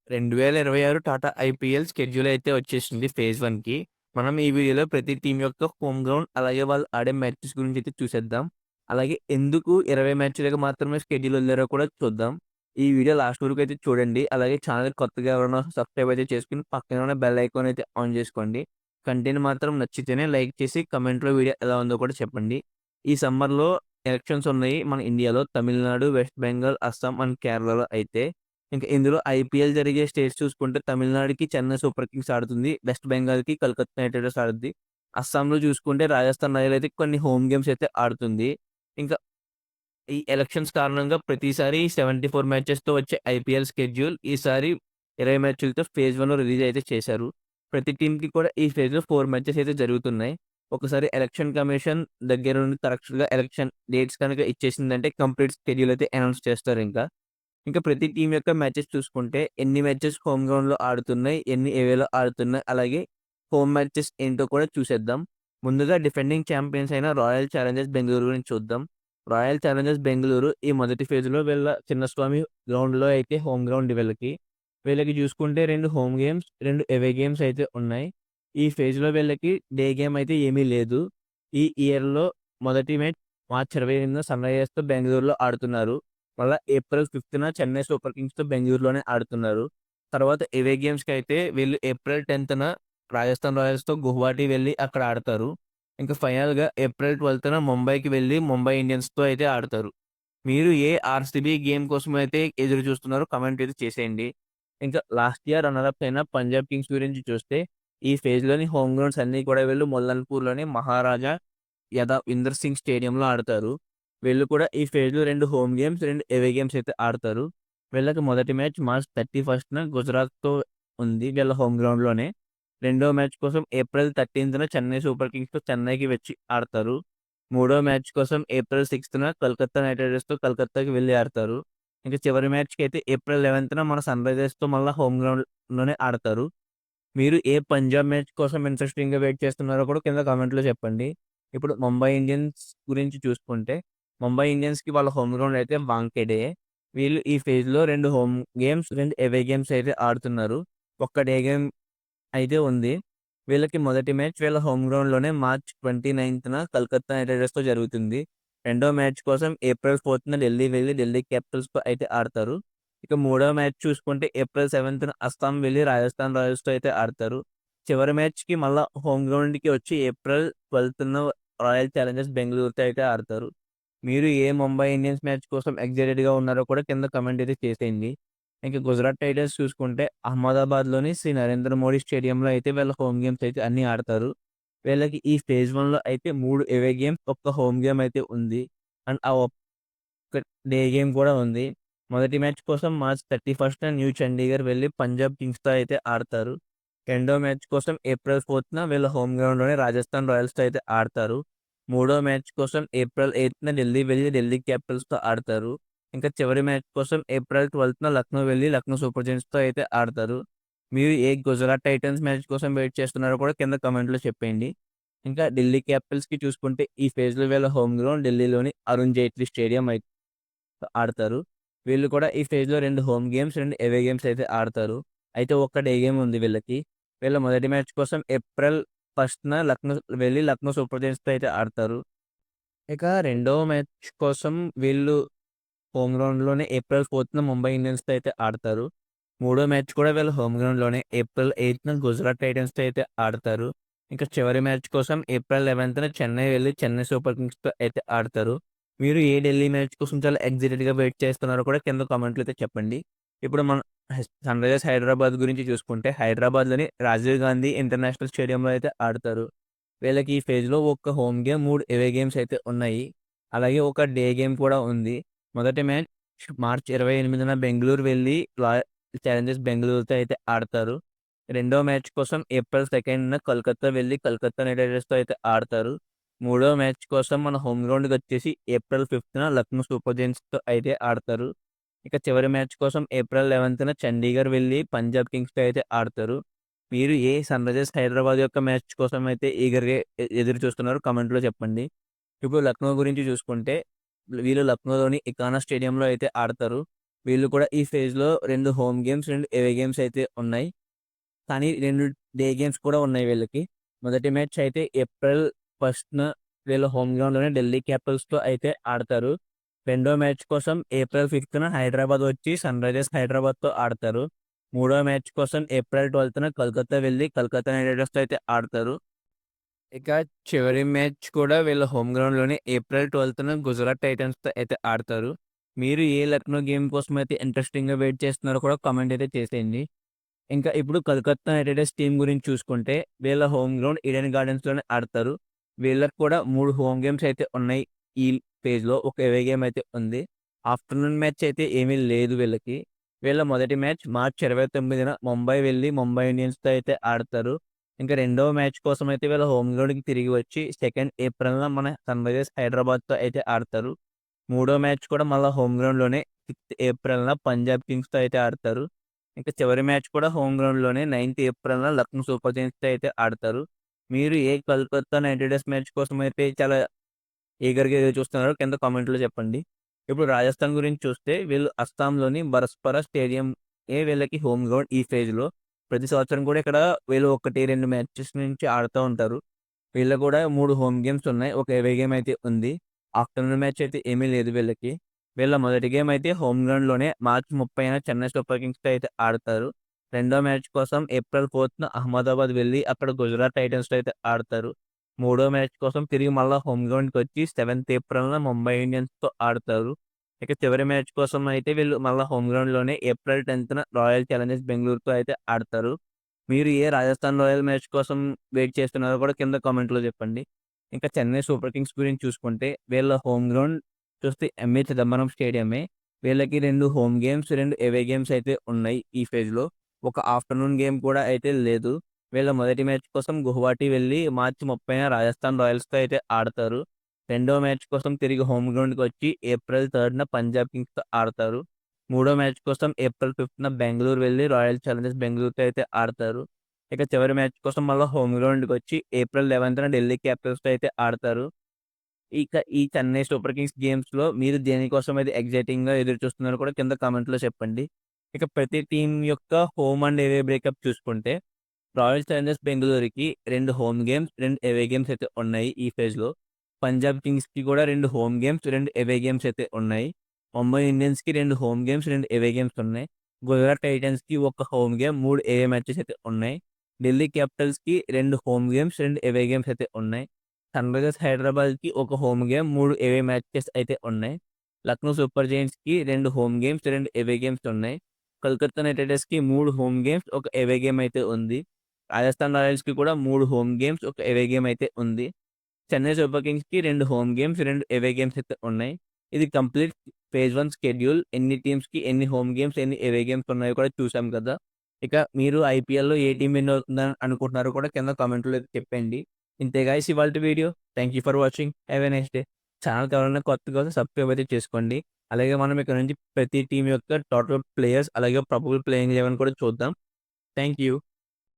2026 Tata IPL schedule అయితే వచ్చేసింది phase 1కి. మనం ఈ వీడియోలో ప్రతి టీమ్ యొక్క హోమ్ గ్రౌండ్, అలాగే వాళ్ళు ఆడే మ్యాచెస్ గురించి అయితే చూసేద్దాం. అలాగే ఎందుకు 20 మ్యాచ్‌లకు మాత్రమే షెడ్యూల్ వదిలారో కూడా చూద్దాం. ఈ వీడియో లాస్ట్ వరకు అయితే చూడండి. అలాగే ఛానెల్ కొత్తగా ఎవరైనా సబ్స్క్రైబ్ అయితే చేసుకొని పక్కనే ఉన్న బెల్ ఐకాన్ అయితే ఆన్ చేసుకోండి. కంటెంట్ మాత్రం నచ్చితేనే లైక్ చేసి కామెంట్‌లో వీడియో ఎలా ఉందో కూడా చెప్పండి. ఈ సమ్మర్‌లో ఎలక్షన్స్ ఉన్నాయి మన ఇండియాలో. తమిళనాడు, వెస్ట్ బెంగాల్, అస్సాం అండ్ కేరళలో అయితే. ఇంక ఇందులో ఐపీఎల్ జరిగే స్టేట్స్ చూసుకుంటే తమిళనాడుకి చెన్నై సూపర్ కింగ్స్ ఆడుతుంది. వెస్ట్ బెంగాల్‌కి కలకత్తా నైట్ రైడర్స్ ఆడుద్ది. అస్సాంలో చూసుకుంటే రాజస్థాన్ రాయల్ అయితే కొన్ని హోమ్ గేమ్స్ అయితే ఆడుతుంది. ఇంకా ఈ ఎలక్షన్స్ కారణంగా ప్రతిసారి 74 మ్యాచెస్‌తో వచ్చే ఐపీఎల్ షెడ్యూల్ ఈసారి 20 మ్యాచ్‌లతో ఫేజ్ 1 రిలీజ్ అయితే చేశారు. ప్రతి టీమ్‌కి కూడా ఈ ఫేజ్‌లో 4 మ్యాచెస్ అయితే జరుగుతున్నాయి. ఒకసారి ఎలక్షన్ కమిషన్ దగ్గరుండి కరెక్ట్‌గా ఎలక్షన్ డేట్స్ కనుక ఇచ్చేసిందంటే కంప్లీట్ షెడ్యూల్ అయితే అనౌన్స్ చేస్తారింక. ఇంకా ప్రతి టీమ్ యొక్క మ్యాచెస్ చూసుకుంటే, ఎన్ని మ్యాచెస్ హోమ్ గ్రౌండ్‌లో ఆడుతున్నాయి, ఎన్ని ఎవేలో ఆడుతున్నాయి, అలాగే హోమ్ మ్యాచెస్ ఏంటో కూడా చూసేద్దాం. ముందుగా డిఫెండింగ్ చాంపియన్స్ అయిన రాయల్ ఛాలెంజర్స్ బెంగుళూరు గురించి చూద్దాం. రాయల్ ఛాలెంజర్స్ బెంగుళూరు ఈ మొదటి ఫేజ్‌లో వీళ్ళ చిన్నస్వామి గ్రౌండ్‌లో అయితే హోమ్ గ్రౌండ్ వీళ్ళకి. వీళ్ళకి చూసుకుంటే 2 హోమ్ గేమ్స్, 2 అవే గేమ్స్ అయితే ఉన్నాయి. ఈ ఫేజ్‌లో వీళ్ళకి డే గేమ్ అయితే ఏమీ లేదు. ఈ ఇయర్‌లో మొదటి మ్యాచ్ మార్చ్ 28న సన్‌రైజర్స్‌తో బెంగుళూరులో ఆడుతున్నారు. మళ్ళా ఏప్రిల్ 5న చెన్నై సూపర్ కింగ్స్‌తో బెంగుళూరులోనే ఆడుతున్నారు. తర్వాత అవే గేమ్స్‌కైతే వీళ్ళు ఏప్రిల్ 10న రాజస్థాన్ రాయల్స్‌తో గువాహటి వెళ్లి అక్కడ ఆడతారు. ఇంకా ఫైనల్‌గా ఏప్రిల్ 12న ముంబైకి వెళ్లి ముంబై ఇండియన్స్‌తో అయితే ఆడతారు. మీరు ఏ ఆర్‌సీబీ గేమ్ కోసం అయితే ఎదురు చూస్తున్నారో కామెంట్ అయితే చేసేయండి. ఇంకా లాస్ట్ ఇయర్ రన్నర్ అప్ అయిన పంజాబ్ కింగ్స్ గురించి చూస్తే ఈ ఫేజ్‌లోని హోమ్ గ్రౌండ్స్ అన్నీ కూడా వీళ్ళు ముల్లన్పూర్‌లోని మహారాజా ఇందర్ సింగ్ స్టేడియంలో ఆడతారు. వీళ్ళు కూడా ఈ ఫేజ్‌లో 2 హోమ్ గేమ్స్, 2 అవే గేమ్స్ అయితే ఆడతారు. వీళ్ళకి మొదటి మ్యాచ్ మార్చ్ 31న గుజరాత్‌తో ఉంది వీళ్ళ హోమ్ గ్రౌండ్‌లోనే. రెండో మ్యాచ్ కోసం ఏప్రిల్ 13న చెన్నై సూపర్ కింగ్స్‌తో చెన్నైకి వచ్చి ఆడతారు. మూడో మ్యాచ్ కోసం ఏప్రిల్ 6న కలకత్తా నైట్ రైడర్స్‌తో కలకత్తాకి వెళ్లి ఆడతారు. ఇంక చివరి మ్యాచ్‌కైతే ఏప్రిల్ 11న మన సన్ రైజర్స్‌తో మళ్ళా హోమ్ గ్రౌండ్‌లోనే ఆడతారు. మీరు ఏ పంజాబ్ మ్యాచ్ కోసం ఇంట్రెస్టింగ్‌గా వెయిట్ చేస్తున్నారో కూడా కింద కామెంట్‌లో చెప్పండి. ఇప్పుడు ముంబై ఇండియన్స్ గురించి చూసుకుంటే, ముంబై ఇండియన్స్‌కి వాళ్ళ హోమ్ గ్రౌండ్ అయితే వాంఖేడే. వీళ్ళు ఈ ఫేజ్‌లో 2 హోమ్ గేమ్స్, 2 అవే గేమ్స్ అయితే ఆడుతున్నారు. ఒక్క డే గేమ్ అయితే ఉంది. వీళ్ళకి మొదటి మ్యాచ్ వీళ్ళ హోమ్ గ్రౌండ్‌లోనే మార్చ్ 29న కలకత్తా నైట్ రైడర్స్‌తో జరుగుతుంది. రెండో మ్యాచ్ కోసం ఏప్రిల్ 4న ఢిల్లీ వెళ్లి ఢిల్లీ క్యాపిటల్స్‌తో అయితే ఆడతారు. ఇక మూడో మ్యాచ్ చూసుకుంటే ఏప్రిల్ 7న అస్సాం వెళ్లి రాజస్థాన్ రాయల్స్‌తో అయితే ఆడతారు. చివరి మ్యాచ్‌కి మళ్ళా హోమ్ గ్రౌండ్‌కి వచ్చి ఏప్రిల్ 12న రాయల్ ఛాలెంజర్స్ బెంగుళూరుతో అయితే ఆడతారు. మీరు ఏ ముంబై ఇండియన్స్ మ్యాచ్ కోసం ఎక్సైటెడ్‌గా ఉన్నారో కూడా కింద కామెంట్ అయితే చేసేయండి. ఇంక గుజరాత్ టైటన్స్ చూసుకుంటే అహ్మదాబాద్‌లోని శ్రీ నరేంద్ర మోడీ స్టేడియంలో అయితే వీళ్ళ హోమ్ గేమ్స్ అయితే అన్నీ ఆడతారు. వీళ్ళకి ఈ ఫేజ్ 1లో అయితే 3 అవే గేమ్స్, ఒక్క హోమ్ గేమ్ అయితే ఉంది. అండ్ ఆ ఒక్క డే గేమ్ కూడా ఉంది. మొదటి మ్యాచ్ కోసం మార్చ్ 31న న్యూ చండీగఢ్ వెళ్లి పంజాబ్ కింగ్స్‌తో అయితే ఆడతారు. రెండో మ్యాచ్ కోసం ఏప్రిల్ 4న వీళ్ళ హోమ్ గ్రౌండ్‌లోనే రాజస్థాన్ రాయల్స్‌తో అయితే ఆడతారు. మూడో మ్యాచ్ కోసం ఏప్రిల్ 8న ఢిల్లీ వెళ్లి ఢిల్లీ క్యాపిటల్స్‌తో ఆడతారు. ఇంకా చివరి మ్యాచ్ కోసం ఏప్రిల్ 12న లక్నో వెళ్లి లక్నో సూపర్ జెయింట్స్‌తో అయితే ఆడతారు. మీరు ఏ గుజరాత్ టైటన్స్ మ్యాచ్ కోసం వెయిట్ చేస్తున్నారో కూడా కింద కామెంట్‌లో చెప్పేయండి. ఇంకా ఢిల్లీ క్యాపిటల్స్‌కి చూసుకుంటే ఈ ఫేజ్‌లో వీళ్ళ హోమ్ గ్రౌండ్ ఢిల్లీలోని అరుణ్ జైట్లీ స్టేడియం అయితే ఆడతారు. వీళ్ళు కూడా ఈ ఫేజ్‌లో 2 హోమ్ గేమ్స్, 2 అవే గేమ్స్ అయితే ఆడతారు. అయితే ఒక్క డే గేమ్ ఉంది వీళ్ళకి. వీళ్ళ మొదటి మ్యాచ్ కోసం ఏప్రిల్ 1న లక్నో వెళ్లి లక్నో సూపర్ జెయింట్స్‌తో అయితే ఆడతారు. ఇక రెండో మ్యాచ్ కోసం వీళ్ళు హోమ్ గ్రౌండ్‌లోనే ఏప్రిల్ 4న ముంబై ఇండియన్స్‌తో అయితే ఆడతారు. మూడో మ్యాచ్ కూడా వీళ్ళు హోమ్ గ్రౌండ్‌లోనే ఏప్రిల్ 8న గుజరాత్ టైటన్స్‌తో అయితే ఆడతారు. ఇంకా చివరి మ్యాచ్ కోసం ఏప్రిల్ 11న చెన్నై వెళ్లి చెన్నై సూపర్ కింగ్స్‌తో అయితే ఆడతారు. మీరు ఏ ఢిల్లీ మ్యాచ్ కోసం చాలా ఎక్సైటెడ్‌గా వెయిట్ చేస్తున్నారో కూడా కింద కామెంట్‌లో అయితే చెప్పండి. ఇప్పుడు మనం సన్‌రైజర్స్ హైదరాబాద్ గురించి చూసుకుంటే హైదరాబాద్‌లోని రాజీవ్ గాంధీ ఇంటర్నేషనల్ స్టేడియంలో అయితే ఆడతారు. వీళ్ళకి ఈ ఫేజ్‌లో ఒక్క హోమ్ గేమ్, 3 అవే గేమ్స్ అయితే ఉన్నాయి. అలాగే ఒక డే గేమ్ కూడా ఉంది. మొదటి మ్యాచ్ మార్చ్ 28న బెంగుళూరు వెళ్లి రాయల్ ఛాలెంజర్స్ బెంగుళూరుతో అయితే ఆడతారు. రెండో మ్యాచ్ కోసం ఏప్రిల్ 2న కోల్కతా వెళ్లి కోల్కతా నైట్ రైడర్స్‌తో అయితే ఆడతారు. మూడో మ్యాచ్ కోసం మన హోమ్ గ్రౌండ్‌కొచ్చేసి ఏప్రిల్ 5న లక్నో సూపర్ జెయింట్స్‌తో అయితే ఆడతారు. ఇక చివరి మ్యాచ్ కోసం ఏప్రిల్ 11న చండీగఢ్ వెళ్లి పంజాబ్ కింగ్స్‌తో అయితే ఆడతారు. మీరు ఏ సన్‌రైజర్స్ హైదరాబాద్ యొక్క మ్యాచ్ కోసం అయితే ఈగర్‌గా ఎదురు చూస్తున్నారో కామెంట్‌లో చెప్పండి. ఇప్పుడు లక్నో గురించి చూసుకుంటే, వీళ్ళు లక్నోలోని ఇకానా స్టేడియంలో అయితే ఆడతారు. వీళ్ళు కూడా ఈ ఫేజ్‌లో 2 హోమ్ గేమ్స్, 2 అవే గేమ్స్ అయితే ఉన్నాయి. కానీ 2 డే గేమ్స్ కూడా ఉన్నాయి వీళ్ళకి. మొదటి మ్యాచ్ అయితే ఏప్రిల్ 1న వీళ్ళ హోమ్ గ్రౌండ్‌లోనే ఢిల్లీ క్యాపిటల్స్‌తో అయితే ఆడతారు. రెండో మ్యాచ్ కోసం ఏప్రిల్ 5న హైదరాబాద్ వచ్చి సన్‌రైజర్స్ హైదరాబాద్‌తో ఆడతారు. మూడో మ్యాచ్ కోసం ఏప్రిల్ 12న కోల్కతా వెళ్లి కోల్కతా నైట్ రైడర్స్‌తో అయితే ఆడతారు. ఇక చివరి మ్యాచ్ కూడా వీళ్ళ హోమ్ గ్రౌండ్‌లోనే ఏప్రిల్ 12న గుజరాత్ టైటన్స్‌తో అయితే ఆడతారు. మీరు ఏ లక్నో గేమ్ కోసం అయితే ఇంట్రెస్టింగ్‌గా వెయిట్ చేస్తున్నారో కూడా కామెంట్ అయితే చేసేయండి. ఇంకా ఇప్పుడు కలకత్తా నైట్ రైడర్స్ టీమ్ గురించి చూసుకుంటే వీళ్ళ హోమ్ గ్రౌండ్ ఈడెన్ గార్డెన్స్‌లోనే ఆడతారు. వీళ్ళకి కూడా 3 హోమ్ గేమ్స్ అయితే ఉన్నాయి. ఈ ఫేజ్‌లో ఒక అవే గేమ్ అయితే ఉంది. ఆఫ్టర్‌నూన్ మ్యాచ్ అయితే ఏమీ లేదు వీళ్ళకి. వీళ్ళ మొదటి మ్యాచ్ మార్చి 29న ముంబై వెళ్లి ముంబై ఇండియన్స్‌తో అయితే ఆడతారు. ఇంకా రెండవ మ్యాచ్ కోసం అయితే వీళ్ళ హోమ్ గ్రౌండ్‌కి తిరిగి వచ్చి 2 ఏప్రిల్‌న మన సన్‌రైజర్స్ హైదరాబాద్‌తో అయితే ఆడతారు. మూడో మ్యాచ్ కూడా మళ్ళా హోమ్ గ్రౌండ్‌లోనే 6 ఏప్రిల్‌న పంజాబ్ కింగ్స్‌తో అయితే ఆడతారు. ఇంకా చివరి మ్యాచ్ కూడా హోమ్ గ్రౌండ్‌లోనే 9థ్ ఏప్రిల్‌న లక్నో సూపర్ జెయింట్స్‌తో అయితే ఆడతారు. మీరు ఏ కోల్కతా నైట్ రైడర్స్ మ్యాచ్ కోసం అయితే చాలా ఈగర్‌గా ఎదురు చూస్తున్నారో కింద కామెంట్‌లో చెప్పండి. ఇప్పుడు రాజస్థాన్ గురించి చూస్తే వీళ్ళు అస్సాంలోని బరస్పర స్టేడియం వీళ్ళకి హోమ్ గ్రౌండ్ ఈ ఫేజ్‌లో. ప్రతి సంవత్సరం కూడా ఇక్కడ వీళ్ళు 1, 2 మ్యాచెస్ నుంచి ఆడుతా ఉంటారు. వీళ్ళకి కూడా 3 హోమ్ గేమ్స్ ఉన్నాయి. ఒక అవే గేమ్ అయితే ఉంది. ఆఫ్టర్‌నూన్ మ్యాచ్ అయితే ఏమీ లేదు వీళ్ళకి. వీళ్ళ మొదటి గేమ్ అయితే హోమ్ గ్రౌండ్‌లోనే మార్చి 30న చెన్నై సూపర్ కింగ్స్‌తో అయితే ఆడతారు. రెండో మ్యాచ్ కోసం ఏప్రిల్ 4న అహ్మదాబాద్ వెళ్లి అక్కడ గుజరాత్ టైటన్స్‌తో అయితే ఆడతారు. మూడో మ్యాచ్ కోసం తిరిగి మళ్ళా హోమ్ గ్రౌండ్‌కొచ్చి 7థ్ ఏప్రిల్‌న ముంబై ఇండియన్స్‌తో ఆడతారు. ఇక చివరి మ్యాచ్ కోసం అయితే వీళ్ళు మళ్ళా హోమ్ గ్రౌండ్‌లోనే ఏప్రిల్ 10న రాయల్ ఛాలెంజర్స్ బెంగుళూరుతో అయితే ఆడతారు. మీరు ఏ రాజస్థాన్ రాయల్ మ్యాచ్ కోసం వెయిట్ చేస్తున్నారో కూడా కింద కామెంట్‌లో చెప్పండి. ఇంకా చెన్నై సూపర్ కింగ్స్ గురించి చూసుకుంటే వీళ్ళ హోమ్ గ్రౌండ్ చూస్తే ఎంఏ చిదంబరం స్టేడియమే. వీళ్ళకి 2 హోమ్ గేమ్స్, 2 అవే గేమ్స్ అయితే ఉన్నాయి ఈ ఫేజ్‌లో. ఒక ఆఫ్టర్‌నూన్ గేమ్ కూడా అయితే లేదు. వీళ్ళ మొదటి మ్యాచ్ కోసం గువాహటి వెళ్లి మార్చి 30న రాజస్థాన్ రాయల్స్‌తో అయితే ఆడతారు. రెండో మ్యాచ్ కోసం తిరిగి హోమ్ గ్రౌండ్‌కొచ్చి ఏప్రిల్ 3న పంజాబ్ కింగ్స్‌తో ఆడతారు. మూడో మ్యాచ్ కోసం ఏప్రిల్ 5న బెంగుళూరు వెళ్లి రాయల్ ఛాలెంజర్స్ బెంగుళూరుతో అయితే ఆడతారు. ఇక చివరి మ్యాచ్ కోసం మళ్ళా హోమ్ గ్రౌండ్‌కొచ్చి ఏప్రిల్ 11న ఢిల్లీ క్యాపిటల్స్‌తో అయితే ఆడతారు. ఇక ఈ చెన్నై సూపర్ కింగ్స్ గేమ్స్‌లో మీరు దేనికోసం అయితే ఎక్సైటింగ్‌గా ఎదురు చూస్తున్నారో కూడా కింద కామెంట్‌లో చెప్పండి. ఇక ప్రతి టీమ్ యొక్క హోమ్ అండ్ అవే బ్రేకప్ చూసుకుంటే రాయల్ ఛాలెంజర్స్ బెంగుళూరుకి 2 హోమ్ గేమ్స్, 2 అవే గేమ్స్ అయితే ఉన్నాయి ఈ ఫేజ్‌లో. పంజాబ్ కింగ్స్‌కి కూడా 2 హోమ్ గేమ్స్, 2 అవే గేమ్స్ అయితే ఉన్నాయి. ముంబై ఇండియన్స్‌కి 2 హోమ్ గేమ్స్, 2 అవే గేమ్స్ ఉన్నాయి. గుజరాత్ టైటన్స్‌కి 1 హోమ్ గేమ్, 3 అవే మ్యాచెస్ అయితే ఉన్నాయి. ఢిల్లీ క్యాపిటల్స్‌కి 2 హోమ్ గేమ్స్, 2 అవే గేమ్స్ అయితే ఉన్నాయి. సన్‌రైజర్స్ హైదరాబాద్‌కి 1 హోమ్ గేమ్, 3 అవే మ్యాచెస్ అయితే ఉన్నాయి. లక్నో సూపర్ జెయింట్స్‌కి 2 హోమ్ గేమ్స్, 2 అవే గేమ్స్ ఉన్నాయి. కోల్కతా నైట్ రైడర్స్‌కి 3 హోమ్ గేమ్స్, 1 అవే గేమ్ అయితే ఉంది. రాజస్థాన్ రాయల్స్‌కి కూడా 3 హోమ్ గేమ్స్, 1 అవే గేమ్ అయితే ఉంది. చెన్నై సూపర్ కింగ్స్‌కి 2 హోమ్ గేమ్స్, 2 అవే గేమ్స్ అయితే ఉన్నాయి. ఇది కంప్లీట్ ఫేజ్ 1 షెడ్యూల్. ఎన్ని టీమ్స్‌కి ఎన్ని హోమ్ గేమ్స్, ఎన్ని అవే గేమ్స్ ఉన్నాయో కూడా చూసాం కదా! ఇక మీరు ఐపీఎల్‌లో ఏ టీమ్ విన్ అవుతుందని అనుకుంటున్నారో కూడా కింద కామెంట్‌లో చెప్పండి. ఇంతే గైస్ ఇవాల్టి video. Thank you for watching. Have a nice day. ఛానెల్‌కి ఎవరైనా కొత్తగా వస్తే సబ్స్క్రైబ్ అయితే చేసుకోండి. అలాగే మనం ఇక్కడ నుంచి ప్రతి టీమ్ యొక్క టోటల్ ప్లేయర్స్ అలాగే ప్రాబబుల్ ప్లేయింగ్ 11 కూడా చూద్దాం. Thank you.